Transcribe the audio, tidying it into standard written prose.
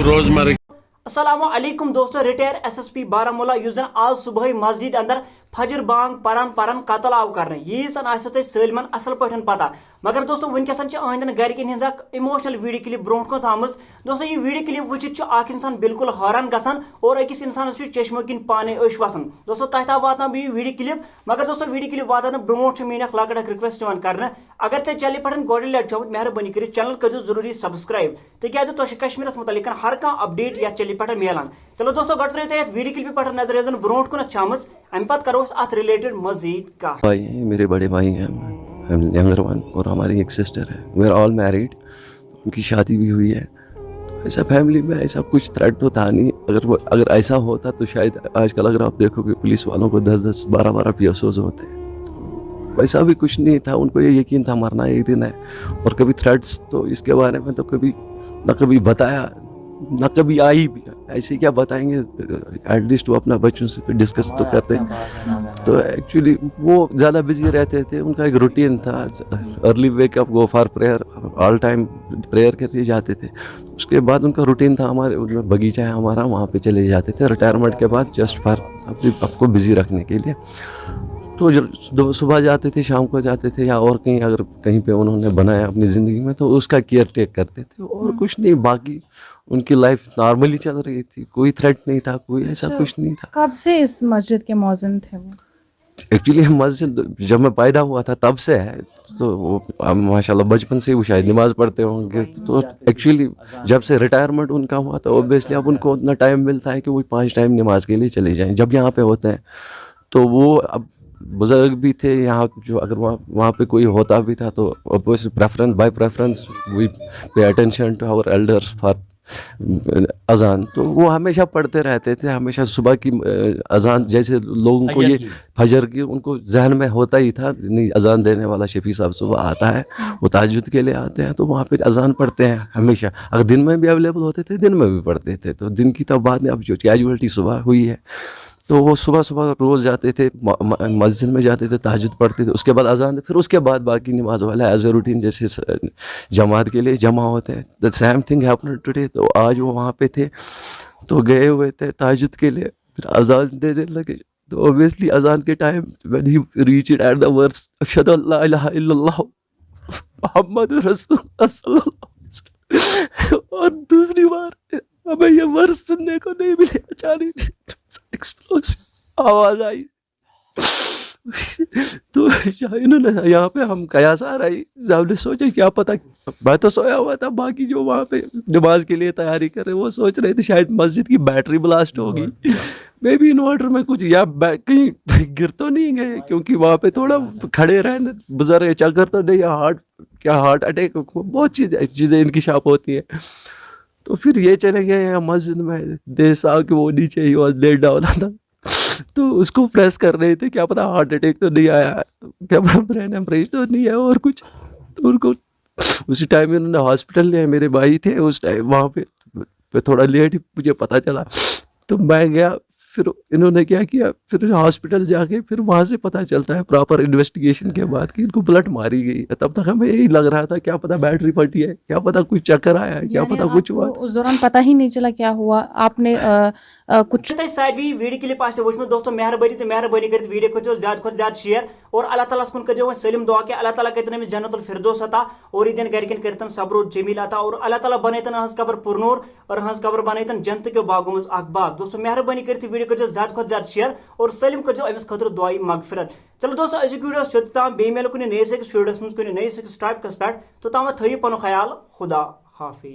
रोजमर्रा। अस्सलामुअलैकुम दोस्तों, रिटायर SSP बारामूला युस जन आज सुबह मस्जिद अंदर फजर बांग परान कतल आव कर यीजन आसो सलमन असल पे पता। मगर दोस्तों वनकसन अहंदन गरकन हज इमोशनल वीडियो क्लिप ब्रोह कन थाम। दोस्तों यह वीडियो क्लिप वचित इंसान बिल्कुल हैरान गसान और अकिस इंसान चश्मो किन पाने अश वसान। दोस्तों तह तक वात बह वीडियो क्लिप। मगर दोस्तों वीडियो क्लिप वात ब्रोह मीन लकट रिक्वेस्ट कर अगर ते चैनल पे गोड लट छो मेहरबानी कर चैनल करो जरूरी सब्सक्राइब तिक तुम कश्मीर मुतलिक हर कह अपडेट या चैनल पे मिलान। चलो दोस्तों गो त्रो वीडियो क्लिप पे नजर यन ब्रोह कुन छाम अम पे करो अत रिलेटेड मजीद कहा। भाई मेरे बड़े भाई हैं, यंगर वन, और हमारी एक सिस्टर है। वी आर ऑल मैरिड, उनकी शादी भी हुई है। ऐसा फैमिली में ऐसा कुछ थ्रेट तो था नहीं। अगर ऐसा होता तो शायद आजकल अगर आप देखोगे पुलिस वालों को 10-10 12-12 PSOs होते हैं। वैसा भी कुछ नहीं था, उनको ये यकीन था मरना एक दिन है। और कभी थ्रेट्स तो इसके बारे में तो कभी बताया ना, कभी आई भी। ऐसे क्या बताएंगे, एटलीस्ट वो अपना बच्चों से डिस्कस तो करते। तो एक्चुअली वो ज़्यादा बिजी रहते थे, उनका एक रूटीन था। Early wake up, go for prayer, all time prayer करके जाते थे। उसके बाद उनका रूटीन था, हमारे बगीचा है हमारा, वहाँ पे चले जाते थे रिटायरमेंट के बाद, जस्ट फॉर अपने आपको बिजी रखने के लिए। तो सुबह जाते थे, शाम को जाते थे, या और कहीं अगर कहीं पे उन्होंने बनाया अपनी ज़िंदगी में तो उसका केयर टेक करते थे। और कुछ नहीं, बाकी उनकी लाइफ नॉर्मली चल रही थी, कोई थ्रेट नहीं था, कोई ऐसा कुछ नहीं था। कब से इस मस्जिद के मौज़िन थे वो? एक्चुअली मस्जिद जब मैं पैदा हुआ था तब से है। तो वो माशाल्लाह बचपन से वो शायद नमाज पढ़ते होंगे। तो एक्चुअली जब से रिटायरमेंट उनका हुआ तो ऑब्वियसली अब उनको उतना टाइम मिलता है कि वो 5 टाइम नमाज के लिए चले जाएं जब यहाँ पे होते हैं। तो वो अब बुजुर्ग भी थे यहाँ, जो अगर वहाँ पे कोई होता भी था तो preference by preference we pay attention to our elders for अजान। तो वो हमेशा पढ़ते रहते थे, हमेशा सुबह की अजान, जैसे लोगों को ये फजर की उनको जहन में होता ही था, नहीं अजान देने वाला शफी साहब सुबह आता है, वो तहज्जुद के लिए आते हैं, तो वहाँ पे अजान पढ़ते हैं हमेशा। अगर दिन में भी अवेलेबल होते थे दिन में भी पढ़ते थे। तो दिन की तो बात नहीं, अब जो कैजुअलिटी सुबह हुई है। तो वो सुबह सुबह रोज़ जाते थे मस्जिद में, जाते थे, तहज्जुद पढ़ते थे, उसके बाद अजान, फिर उसके बाद बाकी नमाज वाला एज ए रूटीन जैसे जमात के लिए जमा होते हैं। The same thing happened today. तो आज वो वहाँ पे थे, तो गए हुए थे तहज्जुद के लिए, फिर अजान देने लगे। तो ऑब्वियसली अजान के time when he reached at the verse अशहदु अल्ला इलाहा इल्लल्लाह मुहम्मदुर रसूलुल्लाह सल्लल्लाहु अलैहि वसल्लम, और दूसरी बार हमें ये वर्स सुनने को नहीं मिले। अचानक एक्सप्लोसिव आवाज आई। तो इन्होंने यहाँ पे हम कयास आ रही, हमने सोचा क्या पता, मैं तो सोया हुआ था, बाकी जो वहाँ पे नमाज के लिए तैयारी कर रहे वो सोच रहे थे शायद मस्जिद की बैटरी ब्लास्ट होगी, मे बी इन्वर्टर में कुछ, या कहीं गिर तो नहीं गए, क्योंकि वहाँ पे थोड़ा खड़े रहने बुजुर्ग, चक्कर तो नहीं, हार्ट अटैक, बहुत चीज़ें इनकी शाप होती है। तो फिर ये चले गए मस्जिद में, देर साहब कि वो नीचे ही वॉज लेट डाउन था, तो उसको प्रेस कर रहे थे, क्या पता हार्ट अटैक तो नहीं आया, क्या पता ब्रेन हेमरेज तो नहीं है और कुछ। तो उनको उसी टाइम इन्होंने हॉस्पिटल लिया, मेरे भाई थे उस टाइम वहाँ पे थोड़ा लेट ही मुझे पता चला। तो मैं गया, फिर इन्होंने क्या किया, फिर हॉस्पिटल जाके फिर वहाँ से पता चलता है प्रॉपर इन्वेस्टिगेशन के बाद कि इनको ब्लड मारी गई है। तब तक हमें यही लग रहा था क्या पता बैटरी फटी है, क्या पता कुछ चक्कर आया है, क्या पता कुछ हुआ। उस दौरान पता ही नहीं चला क्या हुआ। आपने कुछ साइड भी वीडियो क्लिप वो दोस्तों मेहरबानी कर वीडियो को ज्यादा ज्यादा शेयर और अल्लाह ताला कुन कर सलिम दुआ कि अल्लाह ताला कर जन्नतुल फिरदौस अता और ये दिन गरकन कर सब्र जमील अता और अल्लाह ताला बनैतन हंस कबर पुरनूर और हंस कबर बनैतन जन्नत के बागों में अख बाग। दोस्तों मेहरबानी कर वीडियो को ज्यादा ज्यादा शेयर और सलिम कर अमिस खतर दुआई मगफिरत। चलो दोस्तों अजुक वीडियो तमाम बे मेल कुछ नई वीडियोस मज कुछ नई टाइप पे तो तम थो पन ख्याल। खुदा हाफिज।